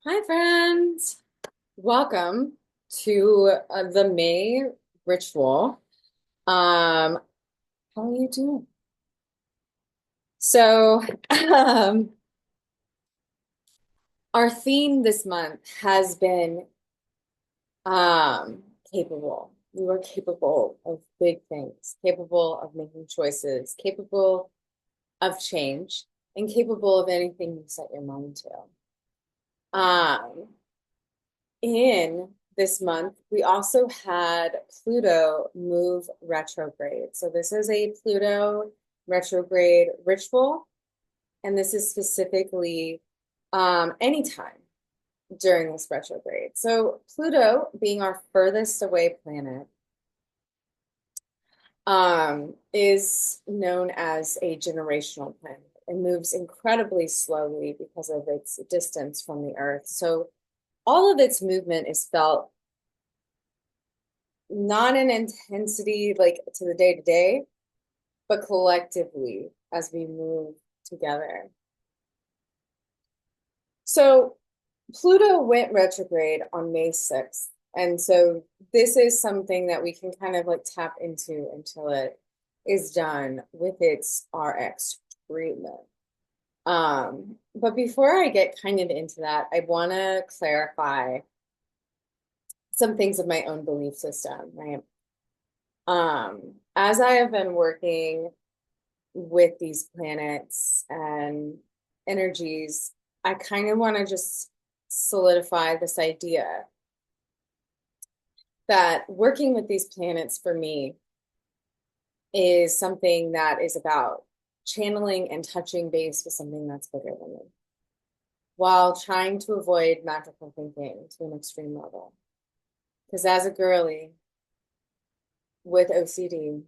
Hi, friends. Welcome to the May ritual. How are you doing? So, um, our theme this month has been um, capable. You are capable of big things, capable of making choices, capable of change, and capable of anything you set your mind to. In this month, we also had Pluto move retrograde. So this is a Pluto retrograde ritual, and this is specifically anytime during this retrograde. So Pluto, being our furthest away planet, is known as a generational planet. It moves incredibly slowly because of its distance from the Earth. So all of its movement is felt not in intensity like to the day to day, but collectively as we move together. So Pluto went retrograde on May 6th. And so this is something that we can kind of like tap into until it is done with its RX treatment. But before I get kind of into that, I want to clarify some things of my own belief system, right? As I have been working with these planets and energies, I kind of want to just solidify this idea that working with these planets for me is something that is about channeling and touching base with something that's bigger than me while trying to avoid magical thinking to an extreme level. Because as a girly with OCD,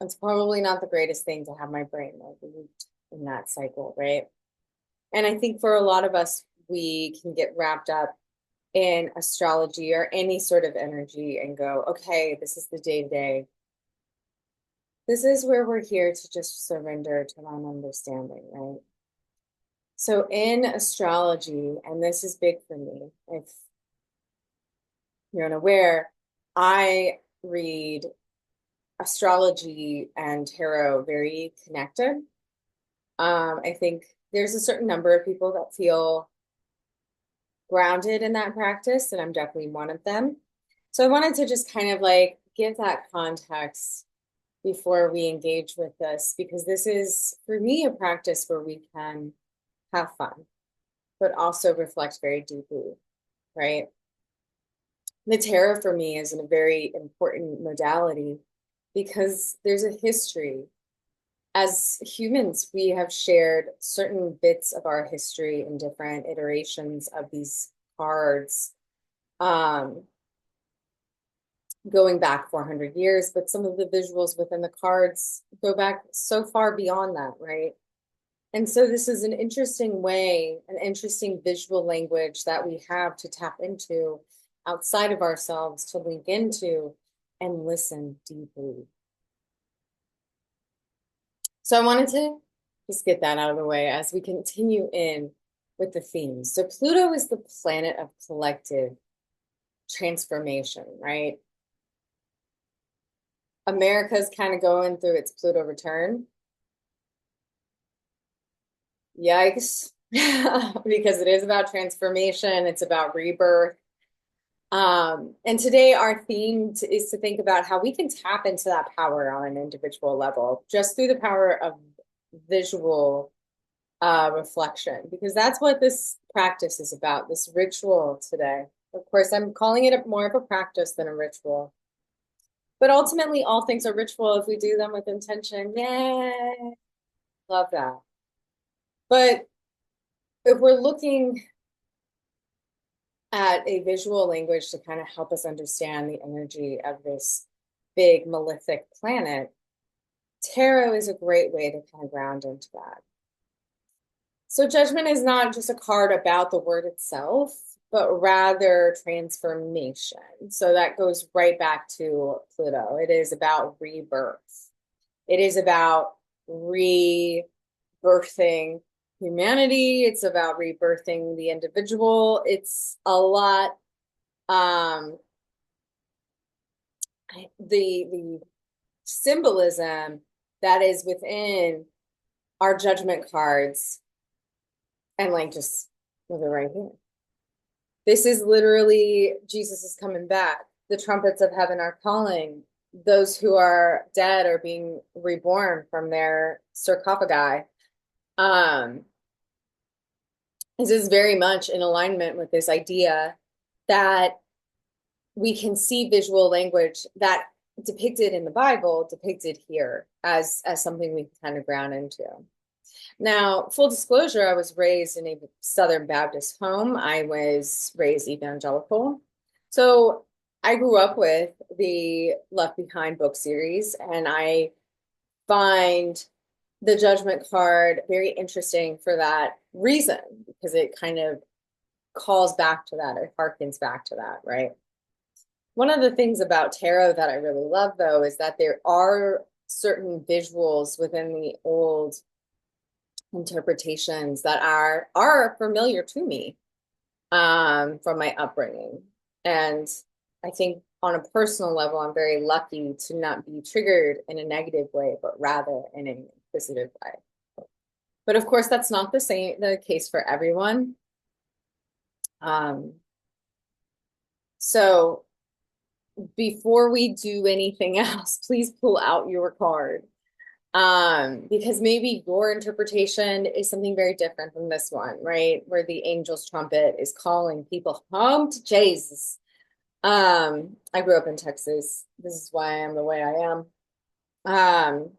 it's probably not the greatest thing to have my brain like looped in that cycle, right? And I think for a lot of us, we can get wrapped up in astrology or any sort of energy and go, okay, this is the day to day. This is where we're here to just surrender to non understanding, right? So in astrology, and this is big for me, if you're unaware, I read astrology and tarot very connected. I think there's a certain number of people that feel grounded in that practice, and I'm definitely one of them. So I wanted to just kind of like give that context before we engage with this, because this is, for me, a practice where we can have fun, but also reflect very deeply, right? The tarot for me is a very important modality because there's a history. As humans, we have shared certain bits of our history in different iterations of these cards. Um, Going back 400 years, but some of the visuals within the cards go back so far beyond that, right? And so this is an interesting way, an interesting visual language that we have to tap into outside of ourselves to link into and listen deeply. So I wanted to just get that out of the way as we continue in with the themes. So Pluto is the planet of collective transformation, right? America's kind of going through its Pluto return. Yikes. Because it is about transformation, it's about rebirth. And today our theme is to think about how we can tap into that power on an individual level just through the power of visual reflection, because that's what this practice is about, this ritual today. Of course, I'm calling it more of a practice than a ritual. But ultimately, all things are ritual if we do them with intention. Yay! Love that. But if we're looking at a visual language to kind of help us understand the energy of this big malefic planet, tarot is a great way to kind of ground into that. So, judgment is not just a card about the word itself, but rather transformation. So, that goes right back to Pluto. It is about rebirth, it is about rebirthing humanity. It's about rebirthing the individual. It's a lot. Um, the symbolism that is within our judgment cards, and like just with it right here. This is literally Jesus is coming back. The trumpets of heaven are calling. Those who are dead are being reborn from their sarcophagi. Um, this is very much in alignment with this idea that we can see visual language that depicted in the Bible, depicted here as something we can kind of ground into. Now, full disclosure, I was raised in a Southern Baptist home. I was raised evangelical. So I grew up with the Left Behind book series, and I find the judgment card very interesting for that reason, because it kind of calls back to that, it harkens back to that, right? One of the things about tarot that I really love, though, is that there are certain visuals within the old interpretations that are familiar to me from my upbringing. And I think on a personal level, I'm very lucky to not be triggered in a negative way, but rather in an inquisitive way. But of course, that's not the case for everyone. Um, so before we do anything else, please pull out your card. Because maybe your interpretation is something very different from this one, right? Where the angel's trumpet is calling people home to Jesus. I grew up in Texas. This is why I am the way I am.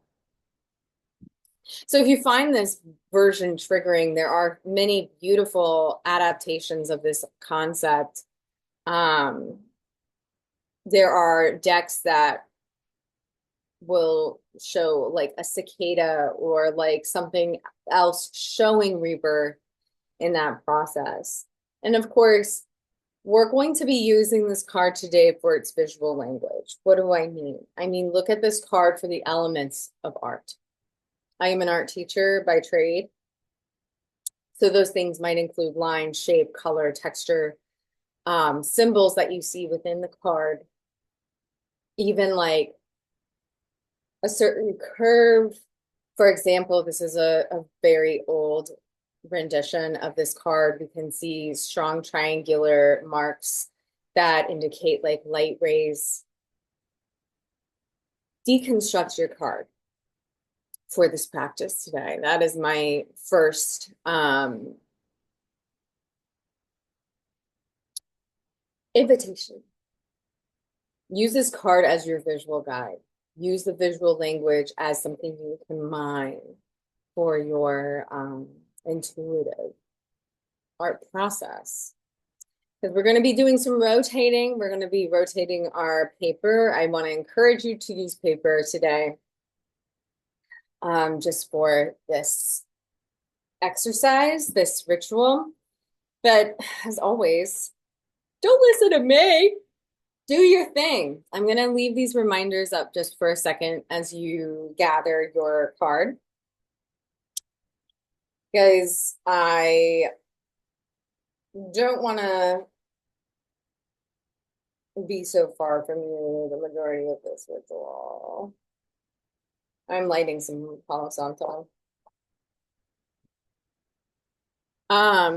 So if you find this version triggering, there are many beautiful adaptations of this concept. Um, there are decks that will show like a cicada or like something else showing rebirth in that process. And of course, we're going to be using this card today for its visual language. What do I mean? I mean, look at this card for the elements of art. I am an art teacher by trade. So those things might include line, shape, color, texture, symbols that you see within the card, even like a certain curve. For example, this is a very old rendition of this card. We can see strong triangular marks that indicate like light rays. Deconstruct your card for this practice today. That is my first invitation. Use this card as your visual guide. Use the visual language as something you can mine for your intuitive art process. Because we're going to be doing some rotating. We're going to be rotating our paper. I want to encourage you to use paper today, just for this exercise, this ritual. But as always, don't listen to me. Do your thing. I'm going to leave these reminders up just for a second as you gather your card. Because I don't want to be so far from you the majority of this ritual. I'm lighting some Palo Santo.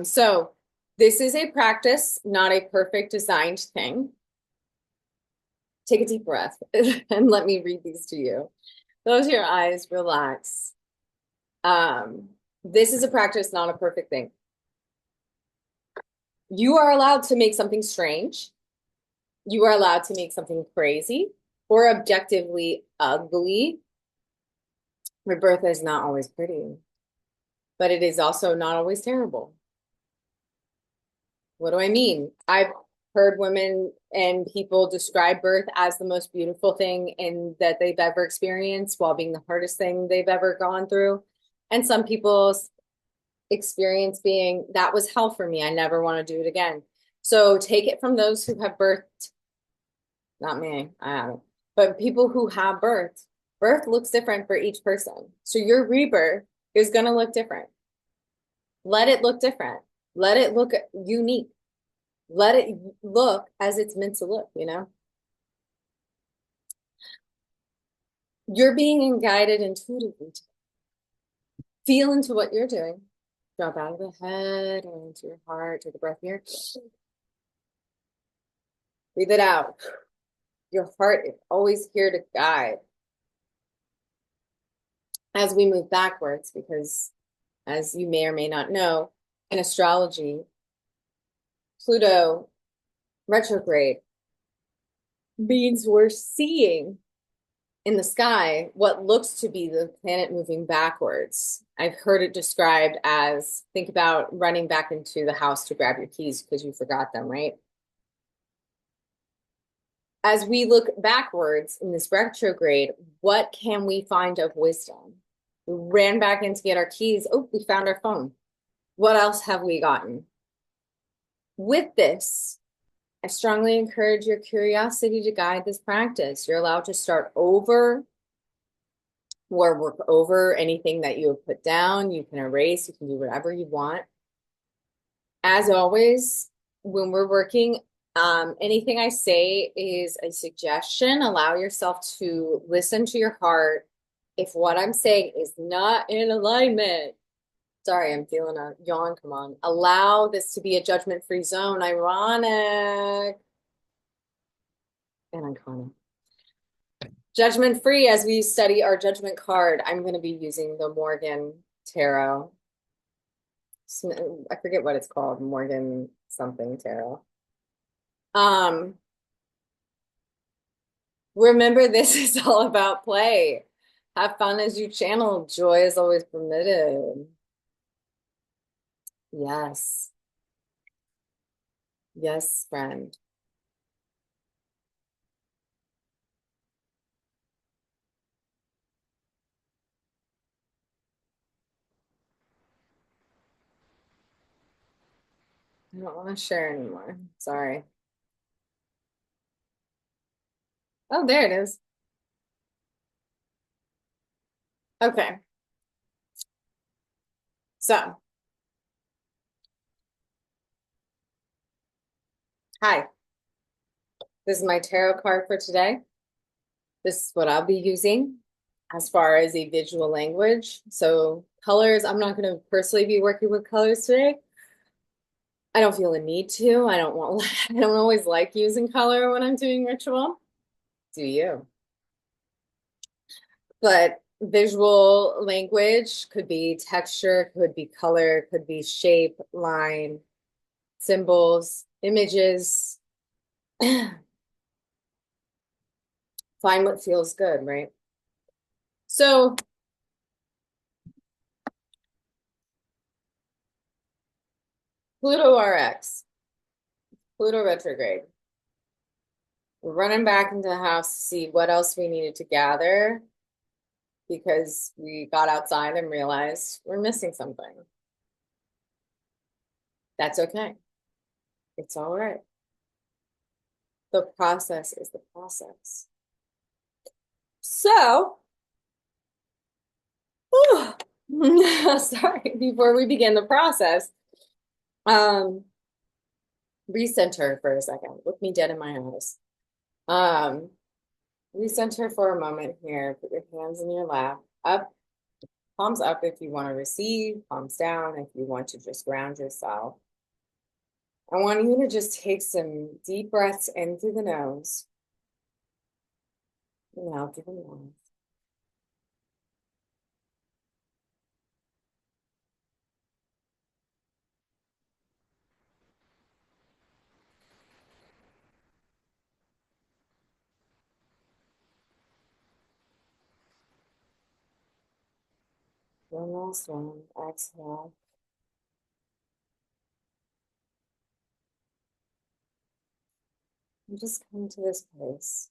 So this is a practice, not a perfect designed thing. Take a deep breath and let me read these to you. Close your eyes, relax. This is a practice, not a perfect thing. You are allowed to make something strange. You are allowed to make something crazy or objectively ugly. Rebirth is not always pretty, but it is also not always terrible. What do I mean? I've heard women and people describe birth as the most beautiful thing in that they've ever experienced while being the hardest thing they've ever gone through. And some people's experience being that was hell for me. I never want to do it again. So take it from those who have birthed, not me, I haven't, but people who have birthed. Birth looks different for each person. So your rebirth is going to look different. Let it look different. Let it look unique. Let it look as it's meant to look, you know? You're being guided intuitively to feel into what you're doing. Drop out of the head and into your heart. Take a breath here. Breathe it out. Your heart is always here to guide as we move backwards, because as you may or may not know, in astrology, Pluto retrograde means we're seeing in the sky what looks to be the planet moving backwards. I've heard it described as, think about running back into the house to grab your keys because you forgot them, right? As we look backwards in this retrograde, what can we find of wisdom? We ran back in to get our keys. Oh, we found our phone. What else have we gotten? With this, I strongly encourage your curiosity to guide this practice. You're allowed to start over or work over anything that you have put down. You can erase, you can do whatever you want. As always, when we're working, anything I say is a suggestion. Allow yourself to listen to your heart. If what I'm saying is not in alignment, sorry, I'm feeling a yawn. Come on. Allow this to be a judgment-free zone. Ironic and iconic. Judgment-free as we study our judgment card. I'm going to be using the Morgan Tarot. I forget what it's called. Morgan something tarot. Remember, this is all about play. Have fun as you channel. Joy is always permitted. Yes. Yes, friend. I don't want to share anymore. Sorry. Oh, there it is. Okay. So, hi. This is my tarot card for today. This is what I'll be using as far as a visual language. So, colors, I'm not going to personally be working with colors today. I don't feel a need to. I don't want, I don't always like using color when I'm doing ritual. Do you? But visual language could be texture, could be color, could be shape, line, symbols, images. Find what feels good, right? So Pluto RX, Pluto retrograde. We're running back into the house to see what else we needed to gather because we got outside and realized we're missing something. That's okay. It's all right. The process is the process. So, sorry, before we begin the process, um, recenter for a second. Look me dead in my eyes. Um, recenter for a moment here. Put your hands in your lap. Up, palms up if you want to receive, palms down if you want to just ground yourself. I want you to just take some deep breaths in through the nose and out through the mouth. One last one. Exhale. And just come to this place.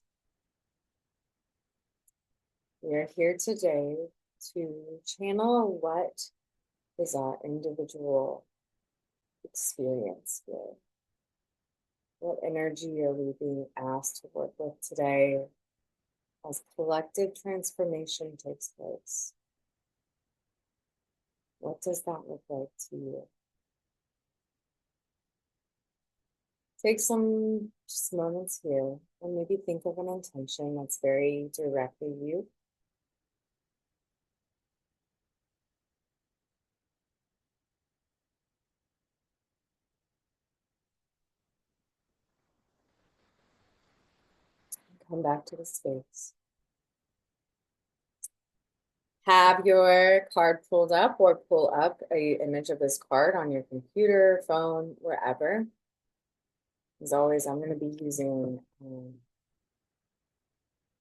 We are here today to channel what is our individual experience here. What energy are we being asked to work with today as collective transformation takes place? What does that look like to you? Take some just moments here and maybe think of an intention that's very directly you. Come back to the space. Have your card pulled up or pull up a image of this card on your computer, phone, wherever. As always, I'm going to be using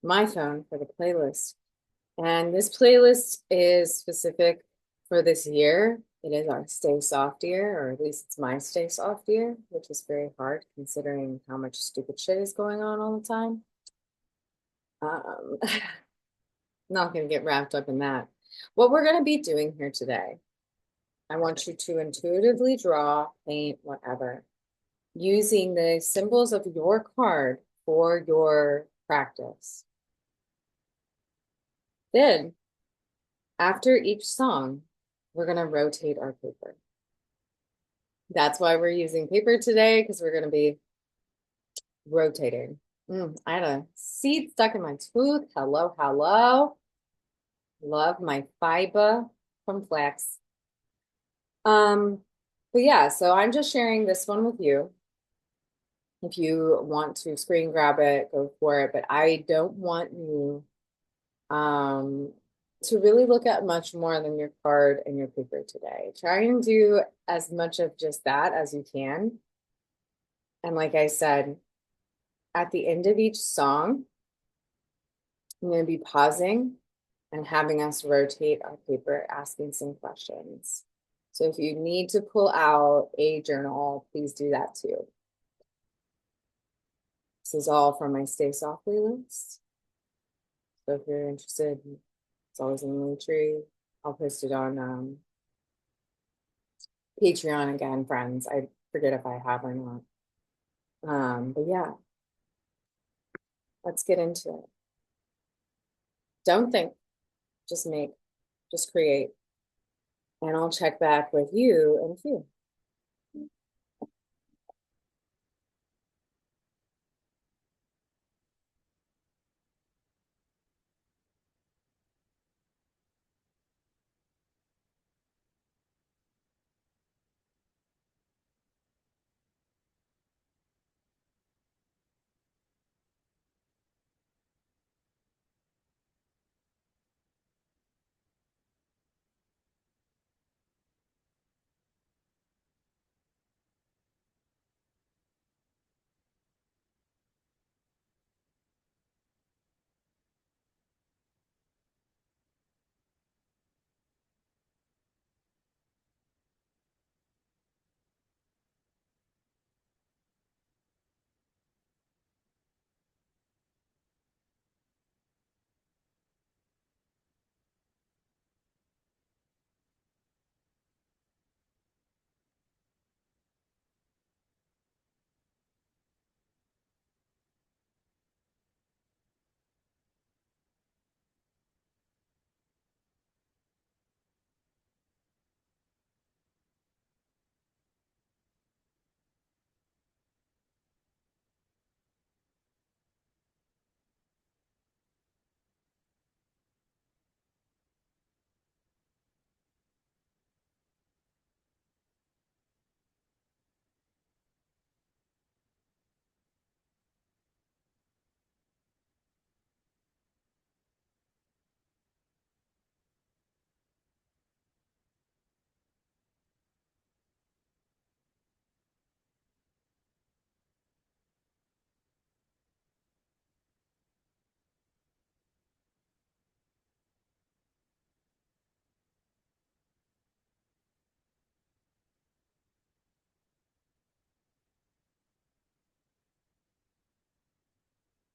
my phone for the playlist. And this playlist is specific for this year. It is our Stay Soft year, or at least it's my Stay Soft year, which is very hard considering how much stupid shit is going on all the time. Um, not going to get wrapped up in that. What we're going to be doing here today, I want you to intuitively draw, paint, whatever, using the symbols of your card for your practice. Then, after each song, we're going to rotate our paper. That's why we're using paper today, because we're going to be rotating. I had a seed stuck in my tooth. Hello, hello. Love my fiber from flax. But yeah, so I'm just sharing this one with you. If you want to screen grab it, go for it. But I don't want you to really look at much more than your card and your paper today. Try and do as much of just that as you can. And like I said, at the end of each song, I'm going to be pausing and having us rotate our paper, asking some questions. So if you need to pull out a journal, please do that too. This is all from my Stay Soft playlist. So if you're interested, it's always in the link tree. I'll post it on Patreon again, friends. I forget if I have or not. But yeah, let's get into it. Don't think, just make, just create. And I'll check back with you in a few.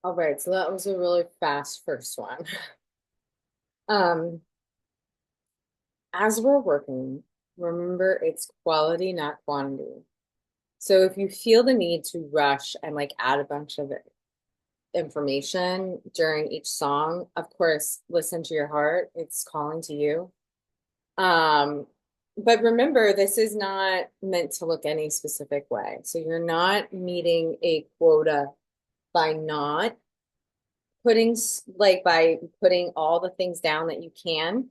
All right, so that was a really fast first one. Um, as we're working, remember it's quality, not quantity. So if you feel the need to rush and like add a bunch of information during each song, of course, listen to your heart. It's calling to you. Um, But remember, this is not meant to look any specific way. So you're not meeting a quota by not putting, like, by putting all the things down that you can.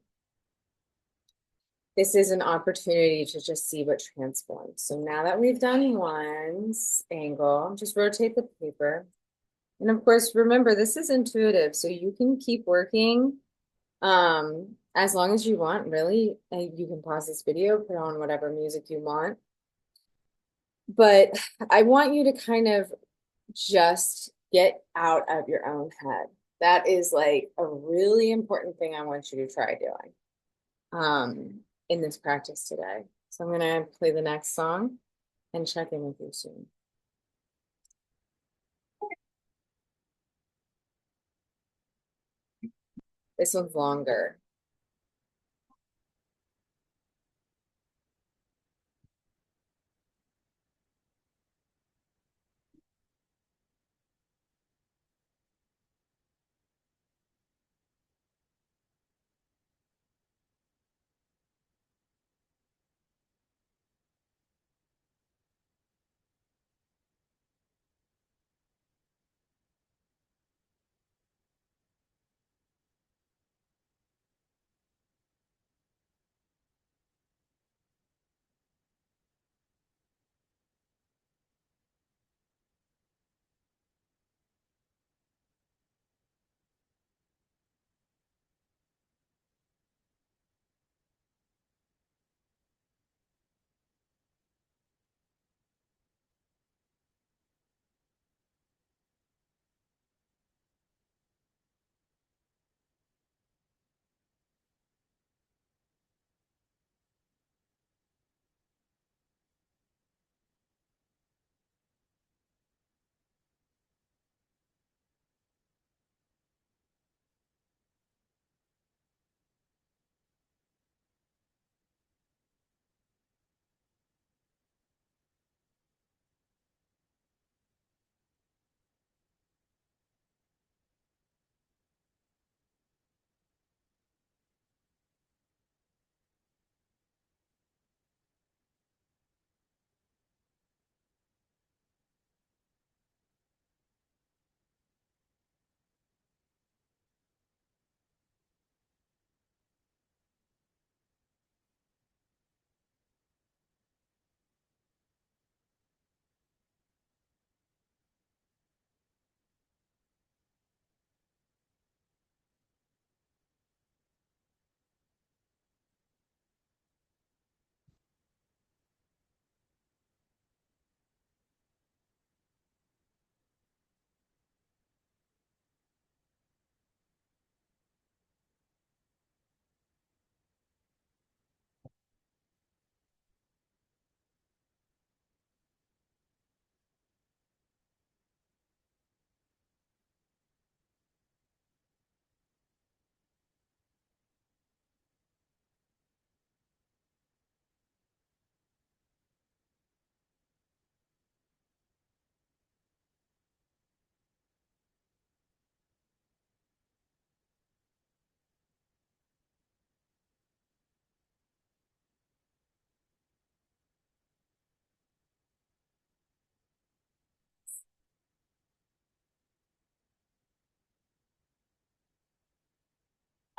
This is an opportunity to just see what transforms. So now that we've done one angle, just rotate the paper. And of course, remember, this is intuitive, so you can keep working as long as you want, really. And you can pause this video, put on whatever music you want. But I want you to kind of just get out of your own head. That is like a really important thing I want you to try doing in this practice today. So I'm gonna play the next song and check in with you soon. This one's longer.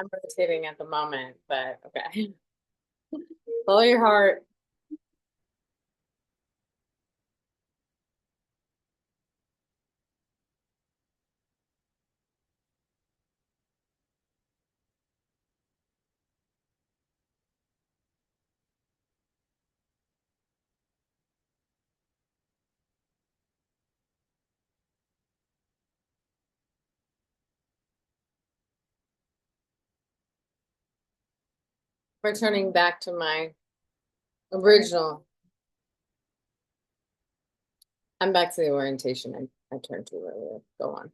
I'm rotating at the moment, but okay. Follow your heart. Returning back to my original. I'm back to the orientation I turned to earlier. Go on.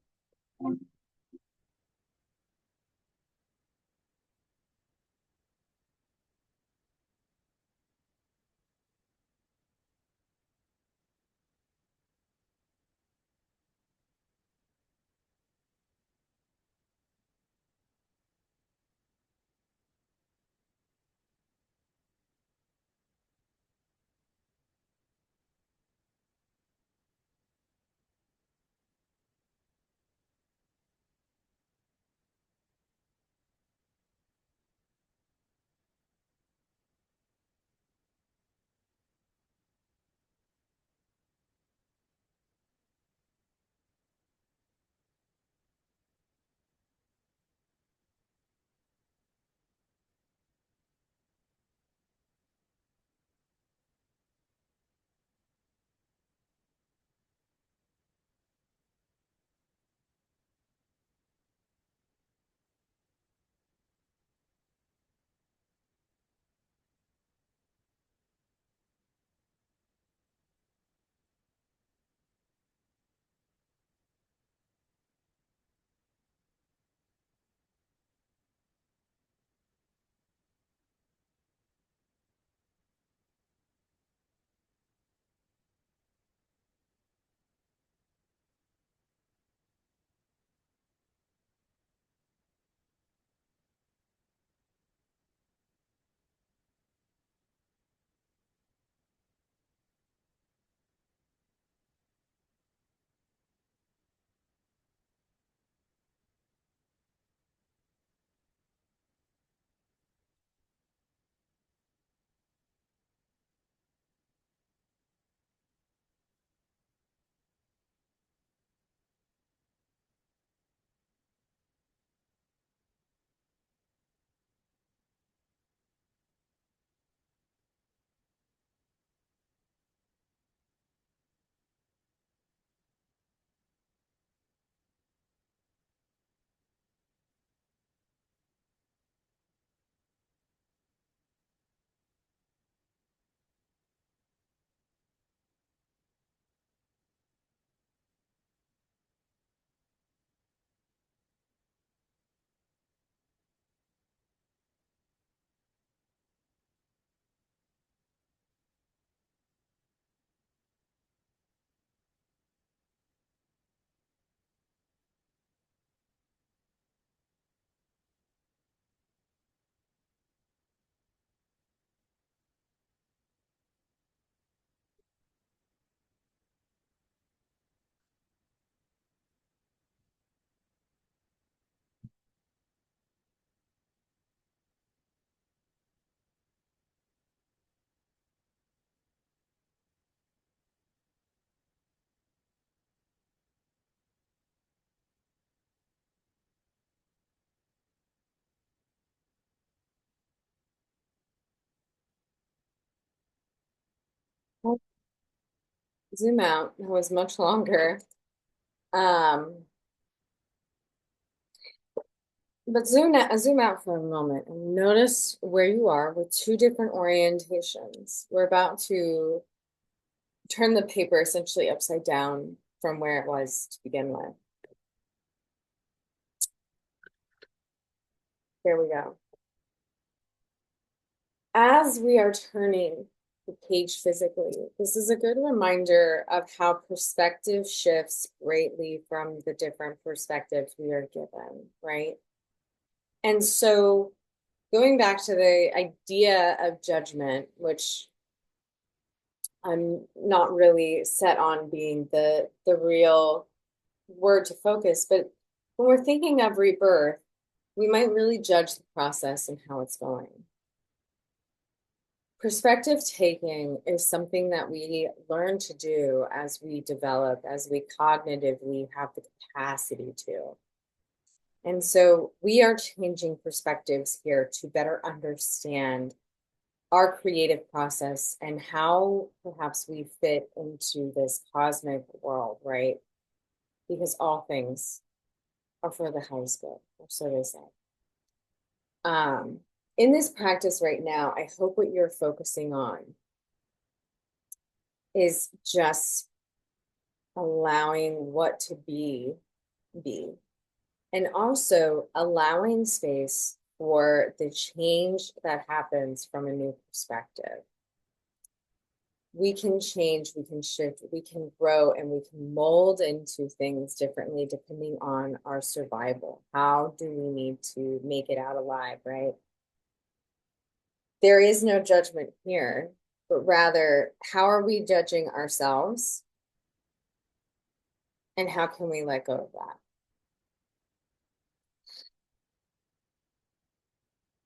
zoom out. That was much longer. Um, but zoom out for a moment and notice where you are with two different orientations. We're about to turn the paper essentially upside down from where it was to begin with. There we go. As we are turning the page physically, this is a good reminder of how perspective shifts greatly from the different perspectives we are given, right? And so going back to the idea of judgment, which I'm not really set on being the real word to focus, but when we're thinking of rebirth, we might really judge the process and how it's going. Perspective taking is something that we learn to do as we develop, as we cognitively have the capacity to. And so we are changing perspectives here to better understand our creative process and how perhaps we fit into this cosmic world, right? Because all things are for the highest good, or so they say. Um, in this practice right now, I hope what you're focusing on is just allowing what to be, and also allowing space for the change that happens from a new perspective. We can change, we can shift, we can grow, and we can mold into things differently depending on our survival. How do we need to make it out alive, right? There is no judgment here, but rather, how are we judging ourselves? And how can we let go of that?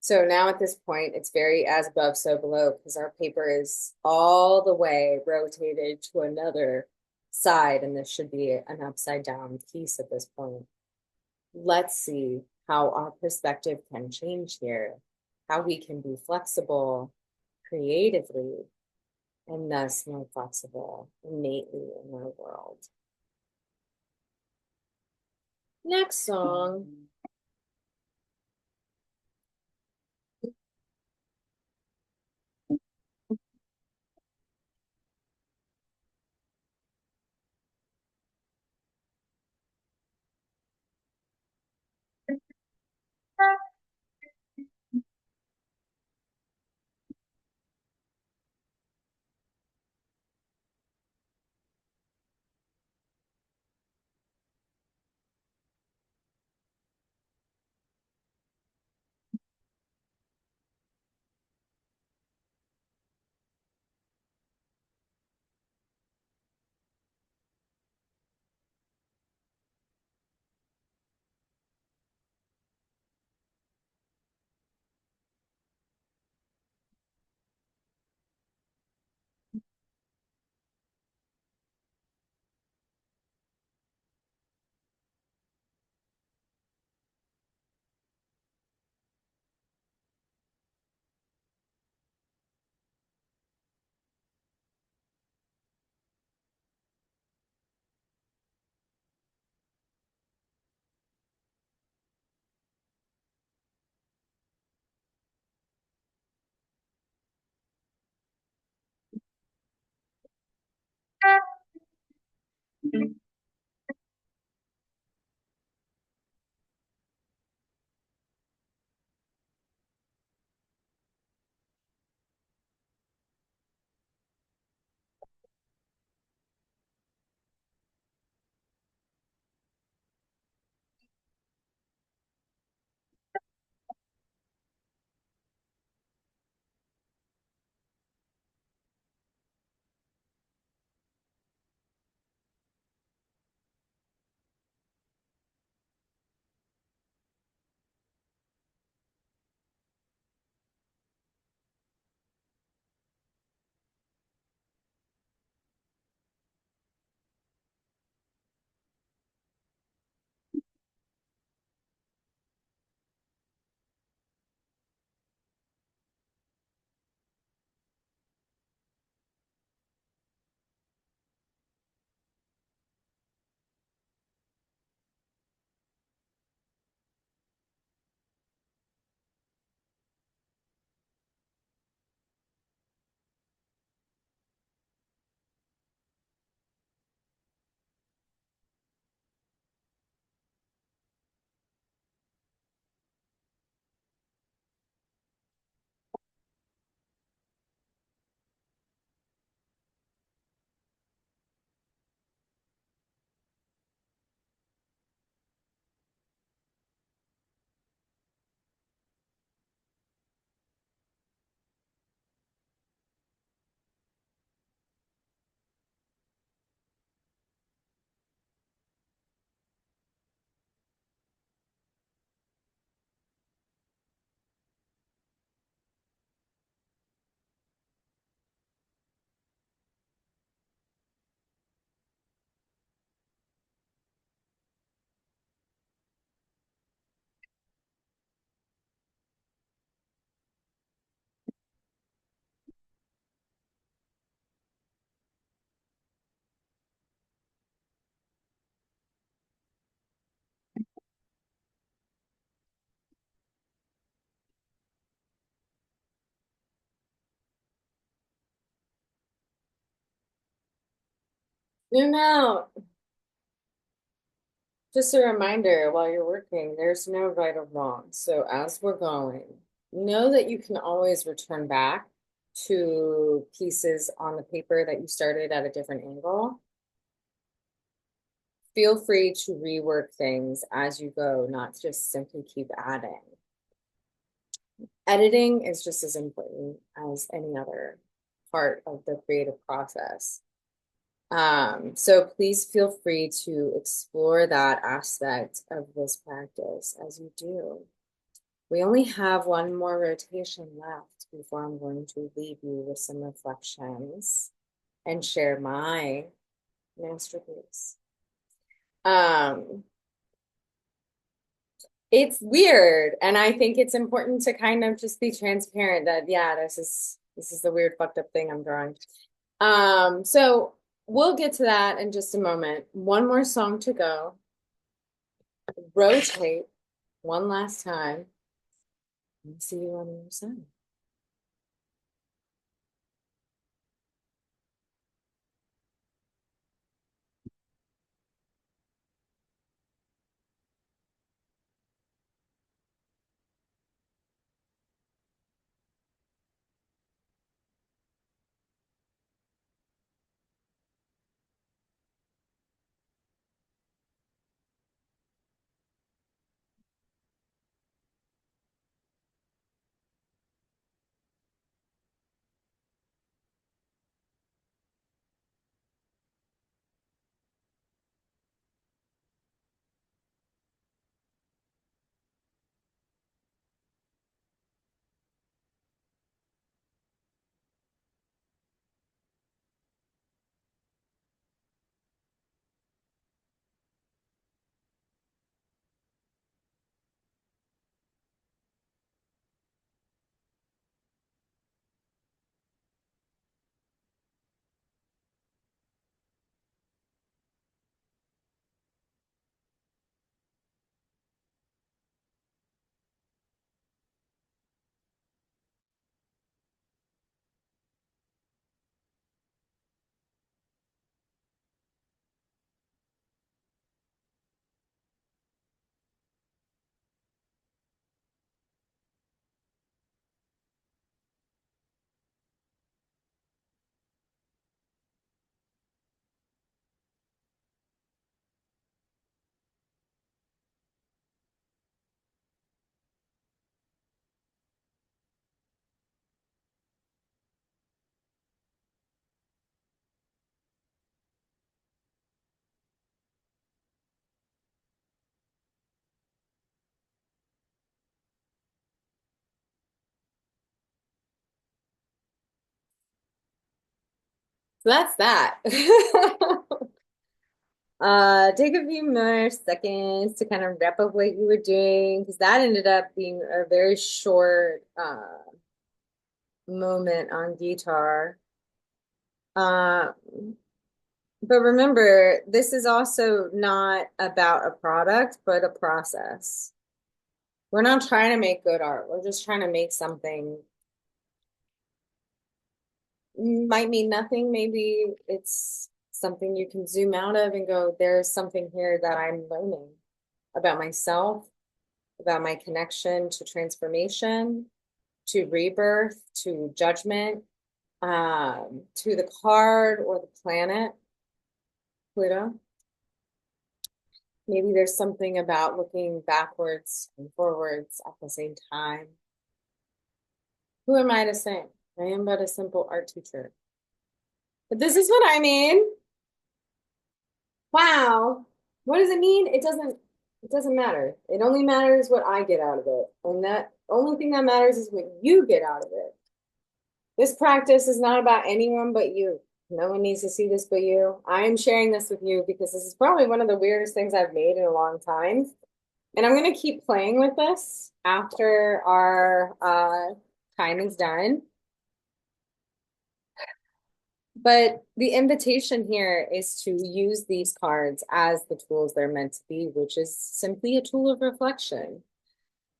So now at this point, it's very as above, so below, because our paper is all the way rotated to another side, and this should be an upside down piece at this point. Let's see how our perspective can change here, how we can be flexible creatively, and thus more flexible innately in our world. Next song. Zoom out. Just a reminder while you're working, there's no right or wrong. So as we're going, know that you can always return back to pieces on the paper that you started at a different angle. Feel free to rework things as you go, not just simply keep adding. Editing is just as important as any other part of the creative process. So please feel free to explore that aspect of this practice as you do. We only have one more rotation left before I'm going to leave you with some reflections and share my masterpiece. Um, it's weird, and I think it's important to kind of just be transparent that yeah, this is the weird fucked up thing I'm drawing. So we'll get to that in just a moment. One more song to go. Rotate one last time. And see you on the other side. So that's that. Take a few more seconds to kind of wrap up what you were doing because that ended up being a very short moment on guitar. Uh, but remember, this is also not about a product, but a process. We're not trying to make good art. We're just trying to make something. Might mean nothing. Maybe it's something you can zoom out of and go, there's something here that I'm learning about myself, about my connection to transformation, to rebirth, to judgment, to the card or the planet, Pluto. Maybe there's something about looking backwards and forwards at the same time. Who am I to say? I am but a simple art teacher. But this is what I mean. Wow. What does it mean? It doesn't matter. It only matters what I get out of it. And that only thing that matters is what you get out of it. This practice is not about anyone but you. No one needs to see this but you. I am sharing this with you because this is probably one of the weirdest things I've made in a long time. And I'm going to keep playing with this after our time is done. But the invitation here is to use these cards as the tools they're meant to be, which is simply a tool of reflection,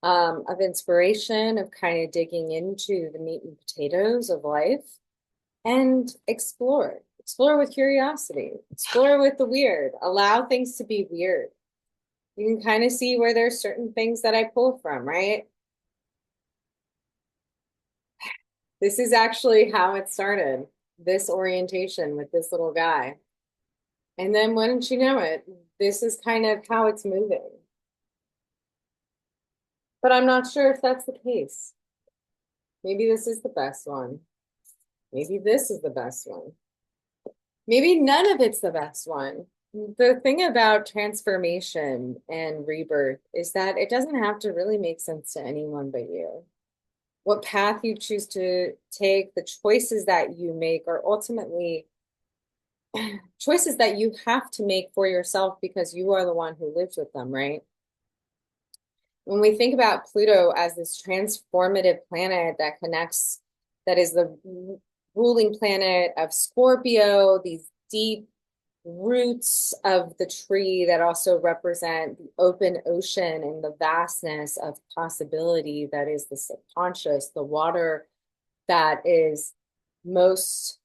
of inspiration, of kind of digging into the meat and potatoes of life and explore. Explore with curiosity. Explore with the weird. Allow things to be weird. You can kind of see where there's certain things that I pull from, right? This is actually how it started, this orientation with this little guy. And then wouldn't you know it, this is kind of how it's moving. But I'm not sure if that's the case. Maybe this is the best one. Maybe this is the best one. Maybe none of it's the best one. The thing about transformation and rebirth is that it doesn't have to really make sense to anyone but you. What path you choose to take, the choices that you make are ultimately choices that you have to make for yourself because you are the one who lives with them, right? When we think about Pluto as this transformative planet that connects, that is the ruling planet of Scorpio, these deep roots of the tree that also represent the open ocean and the vastness of possibility that is the subconscious, the water that is most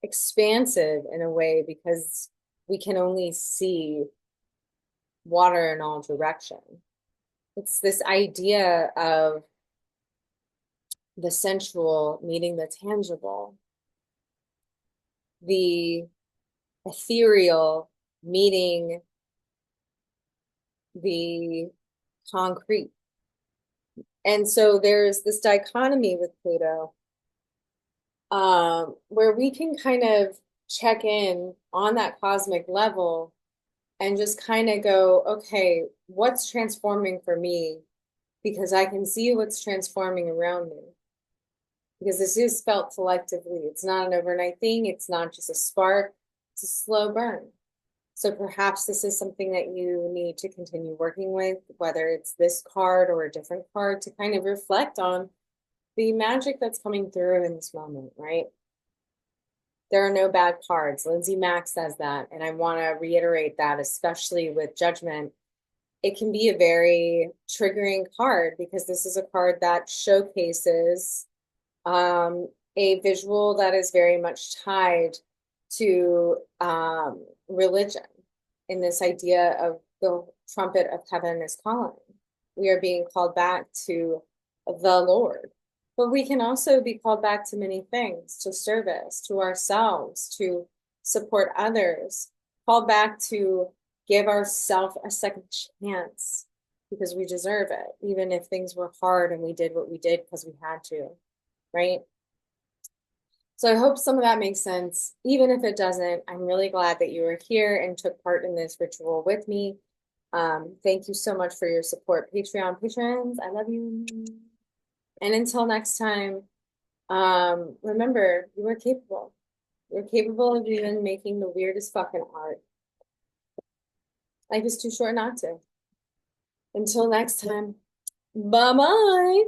expansive in a way because we can only see water in all direction. It's this idea of the sensual meeting the tangible, the ethereal meeting the concrete. And so there's this dichotomy with Pluto, where we can kind of check in on that cosmic level and just kind of go, okay, what's transforming for me? Because I can see what's transforming around me. Because this is felt selectively. It's not an overnight thing. It's not just a spark. It's a slow burn. So perhaps this is something that you need to continue working with, whether it's this card or a different card, to kind of reflect on the magic that's coming through in this moment, right? There are no bad cards. Lindsay Mack says that, and I want to reiterate that, especially with Judgment. It can be a very triggering card because this is a card that showcases a visual that is very much tied to religion in this idea of the trumpet of heaven is calling. We are being called back to the Lord. But we can also be called back to many things, to service, to ourselves, to support others, called back to give ourselves a second chance because we deserve it, even if things were hard and we did what we did because we had to, right? So I hope some of that makes sense. Even if it doesn't, I'm really glad that you were here and took part in this ritual with me. Thank you so much for your support, Patreon patrons. I love you. And until next time, remember, you are capable. You're capable of even making the weirdest fucking art. Life is too short not to. Until next time, bye-bye.